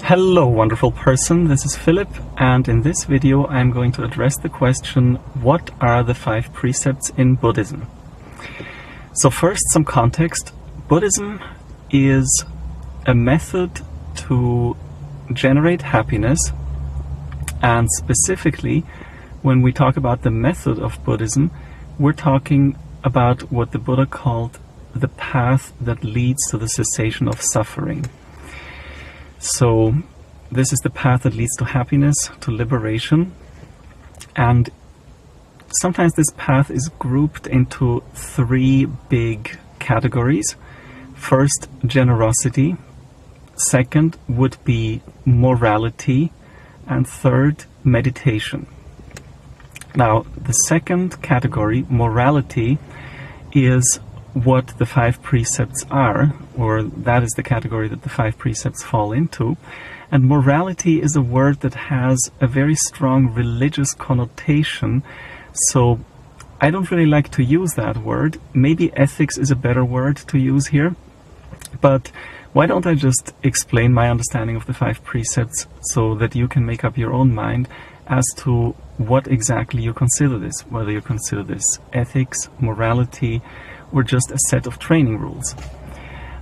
Hello wonderful person, this is Philip, and in this video I'm going to address the question, what are the 5 precepts in Buddhism? So first, some context. Buddhism is a method to generate happiness, and specifically when we talk about the method of Buddhism, we're talking about what the Buddha called the path that leads to the cessation of suffering. So this is the path that leads to happiness, to liberation, and sometimes this path is grouped into 3 big categories. First, generosity. Second would be morality, and third, meditation. Now, the second category, morality, is what the 5 precepts are, or that is the category that the 5 precepts fall into. And morality is a word that has a very strong religious connotation, so I don't really like to use that word. Maybe ethics is a better word to use here, but why don't I just explain my understanding of the 5 precepts so that you can make up your own mind as to what exactly you consider this, whether you consider this ethics, morality, or just a set of training rules.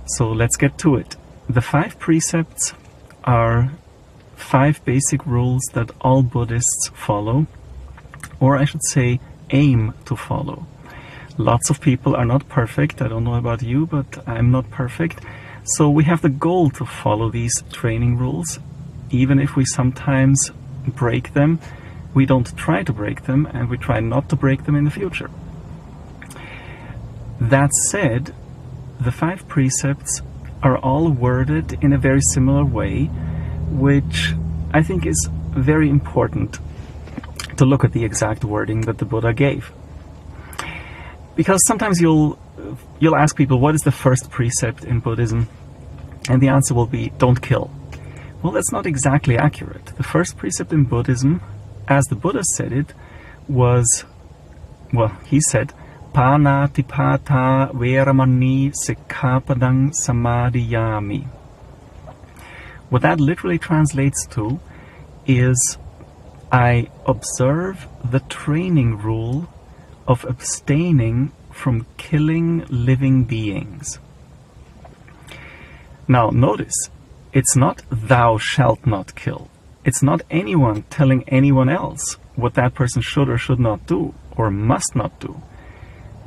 So let's get to it. The 5 precepts are 5 basic rules that all Buddhists follow, or I should say aim to follow. Lots of people are not perfect. I don't know about you, but I'm not perfect. So we have the goal to follow these training rules. Even if we sometimes break them, we don't try to break them, and we try not to break them in the future. That said, the 5 precepts are all worded in a very similar way, which I think is very important to look at the exact wording that the Buddha gave. Because sometimes you'll ask people, what is the first precept in Buddhism? And the answer will be, don't kill. Well, that's not exactly accurate. The first precept in Buddhism, as the Buddha said it, was, well, he said, Panatipata veramani sikkhapadang samadhiyami. What that literally translates to is, I observe the training rule of abstaining from killing living beings. Now notice, it's not thou shalt not kill. It's not anyone telling anyone else what that person should or should not do, or must not do.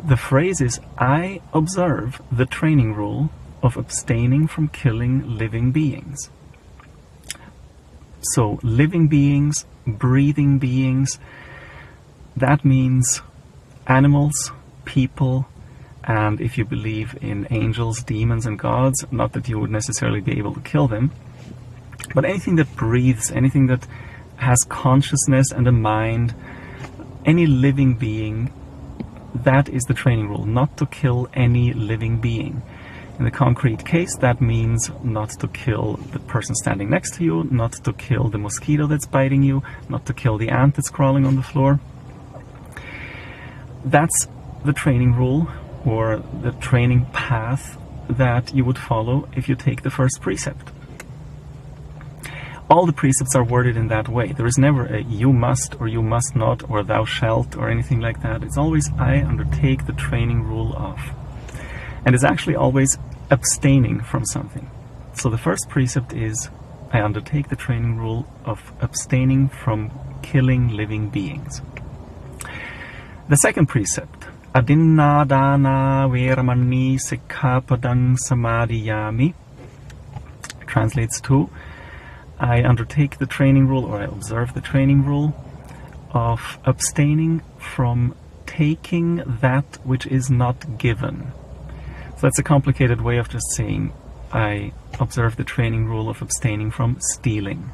The phrase is, I observe the training rule of abstaining from killing living beings. So living beings, breathing beings, that means animals, people, and if you believe in angels, demons, and gods, not that you would necessarily be able to kill them, but anything that breathes, anything that has consciousness and a mind, any living being, that is the training rule, not to kill any living being. In the concrete case, that means not to kill the person standing next to you, not to kill the mosquito that's biting you, not to kill the ant that's crawling on the floor. That's the training rule, or the training path that you would follow if you take the first precept. All the precepts are worded in that way. There is never a you must or you must not or thou shalt or anything like that. It's always I undertake the training rule of. And it's actually always abstaining from something. So the first precept is I undertake the training rule of abstaining from killing living beings. The second precept, Adinnādāna veramani sikkhapadang samadhiyami, translates to I undertake the training rule, or I observe the training rule of abstaining from taking that which is not given. So that's a complicated way of just saying I observe the training rule of abstaining from stealing.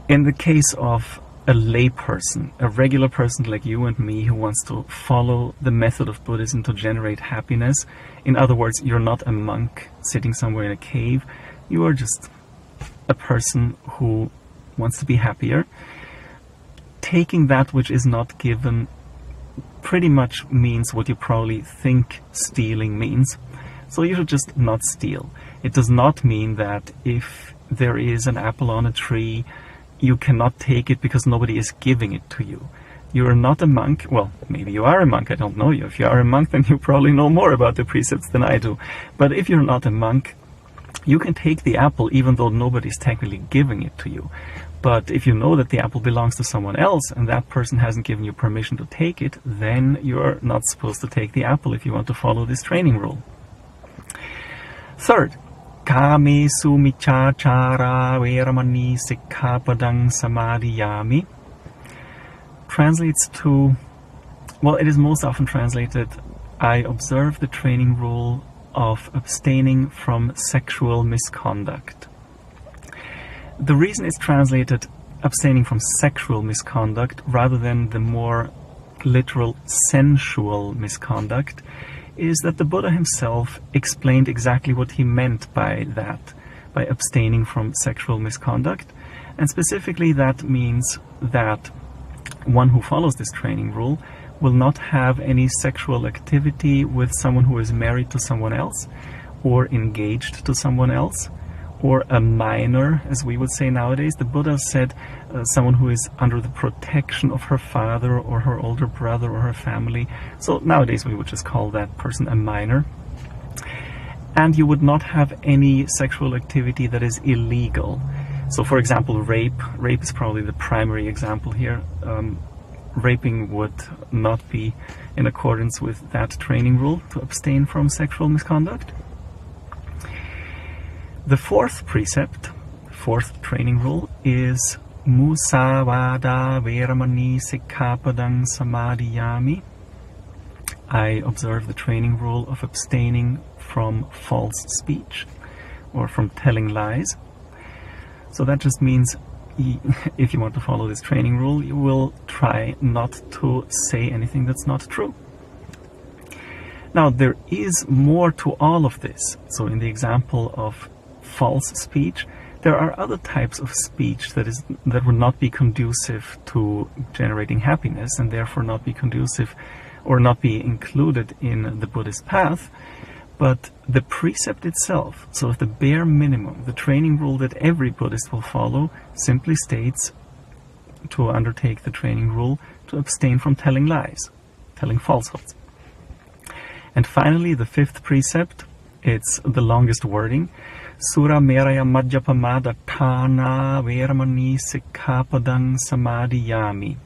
In the case of a lay person, a regular person like you and me who wants to follow the method of Buddhism to generate happiness, in other words, you're not a monk sitting somewhere in a cave, you are just a person who wants to be happier. Taking that which is not given pretty much means what you probably think stealing means. So you should just not steal. It does not mean that if there is an apple on a tree, you cannot take it because nobody is giving it to you. You are not a monk. Well, maybe you are a monk. I don't know you. If you are a monk, then you probably know more about the precepts than I do. But if you're not a monk, you can take the apple even though nobody's technically giving it to you. But if you know that the apple belongs to someone else and that person hasn't given you permission to take it, then you're not supposed to take the apple if you want to follow this training rule. Third, Kamesu miccācara veramani sikkhapadang samadhiyami translates to, well, it is most often translated, I observe the training rule of abstaining from sexual misconduct. The reason it's translated abstaining from sexual misconduct rather than the more literal sensual misconduct is that the Buddha himself explained exactly what he meant by that, by abstaining from sexual misconduct. And specifically that means that one who follows this training rule will not have any sexual activity with someone who is married to someone else, or engaged to someone else, or a minor, as we would say nowadays. The Buddha said someone who is under the protection of her father or her older brother or her family. So nowadays we would just call that person a minor. And you would not have any sexual activity that is illegal. So for example, rape is probably the primary example here. Raping would not be in accordance with that training rule to abstain from sexual misconduct. The fourth precept, fourth training rule, is Musavada veramani sikkhapadang samadhiyami. I observe the training rule of abstaining from false speech or from telling lies. So that just means if you want to follow this training rule, you will try not to say anything that's not true. Now, there is more to all of this. So in the example of false speech, there are other types of speech that would not be conducive to generating happiness and therefore not be conducive or not be included in the Buddhist path. But the precept itself, so the bare minimum, the training rule that every Buddhist will follow, simply states to undertake the training rule to abstain from telling lies, telling falsehoods. And finally, the fifth precept, it's the longest wording, Sura meraya majjapamada kana veramani sikkhapadang samadhiyami.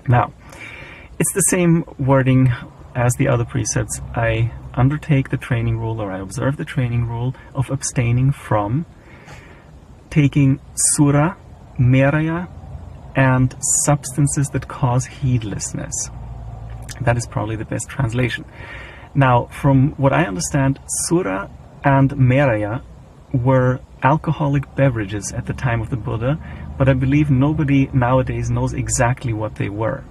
Now, it's the same wording as the other precepts. I undertake the training rule, or I observe the training rule of abstaining from taking sura, meraya, and substances that cause heedlessness. That is probably the best translation. Now, from what I understand, sura and meraya were alcoholic beverages at the time of the Buddha, but I believe nobody nowadays knows exactly what they were.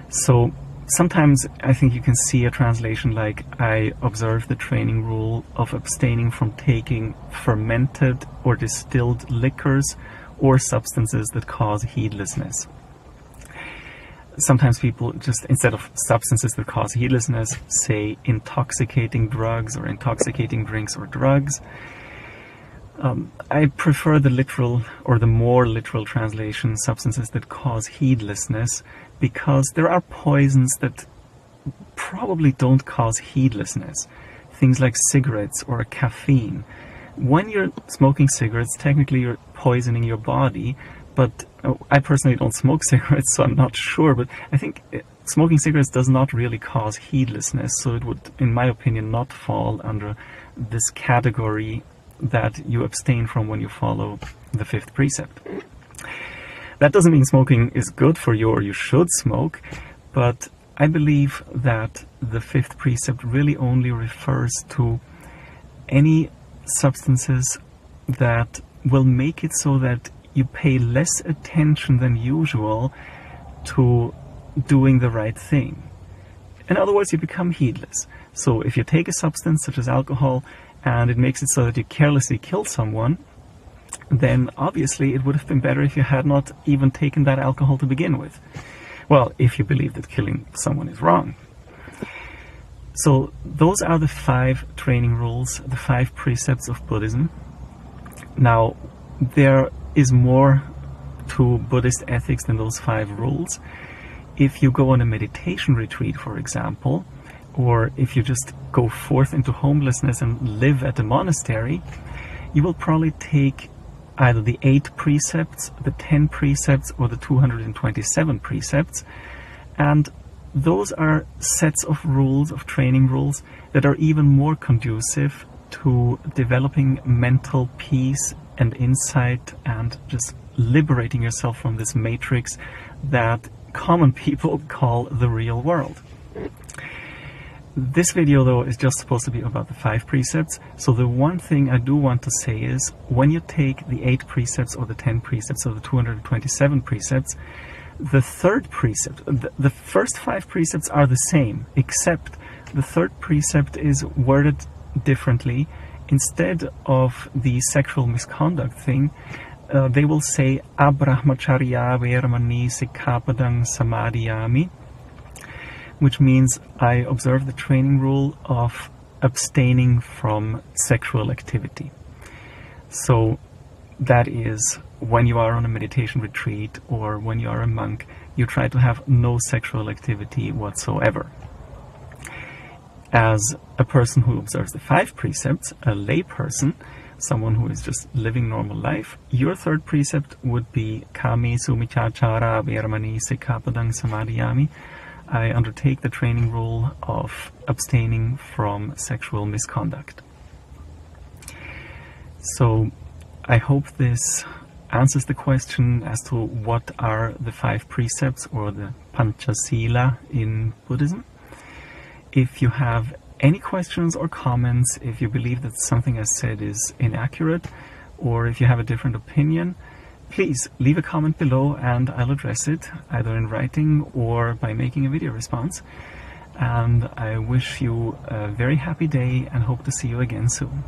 So sometimes I think you can see a translation like, I observe the training rule of abstaining from taking fermented or distilled liquors or substances that cause heedlessness. Sometimes people just, instead of substances that cause heedlessness, say intoxicating drugs or intoxicating drinks or drugs. I prefer the literal or the more literal translation, substances that cause heedlessness, because there are poisons that probably don't cause heedlessness. Things like cigarettes or caffeine. When you're smoking cigarettes, technically you're poisoning your body, but I personally don't smoke cigarettes, so I'm not sure, but I think smoking cigarettes does not really cause heedlessness, so it would, in my opinion, not fall under this category that you abstain from when you follow the fifth precept. That doesn't mean smoking is good for you or you should smoke, but I believe that the fifth precept really only refers to any substances that will make it so that you pay less attention than usual to doing the right thing. In other words, you become heedless. So if you take a substance such as alcohol and it makes it so that you carelessly kill someone, then obviously it would have been better if you had not even taken that alcohol to begin with. Well, if you believe that killing someone is wrong. So those are the 5 training rules, the 5 precepts of Buddhism. Now, there is more to Buddhist ethics than those 5 rules. If you go on a meditation retreat, for example, or if you just go forth into homelessness and live at a monastery, you will probably take either the 8 precepts, the 10 precepts, or the 227 precepts. And those are sets of rules, of training rules, that are even more conducive to developing mental peace and insight and just liberating yourself from this matrix that common people call the real world. This video, though, is just supposed to be about the 5 precepts. So the one thing I do want to say is, when you take the 8 precepts or the 10 precepts or the 227 precepts, the 3rd precept, the first 5 precepts are the same, except the 3rd precept is worded differently. Instead of the sexual misconduct thing, they will say abrahmacharya veramani sikkhapadang samadhiyami, which means I observe the training rule of abstaining from sexual activity. So that is, when you are on a meditation retreat or when you are a monk, you try to have no sexual activity whatsoever. As a person who observes the 5 precepts, a lay person, someone who is just living normal life, your 3rd precept would be kami sumichachara veramani sikkhapadang samadhiyami. I undertake the training rule of abstaining from sexual misconduct. So I hope this answers the question as to what are the 5 precepts or the pañcasīla in Buddhism. If you have any questions or comments, if you believe that something I said is inaccurate, or if you have a different opinion, please leave a comment below and I'll address it, either in writing or by making a video response. And I wish you a very happy day and hope to see you again soon.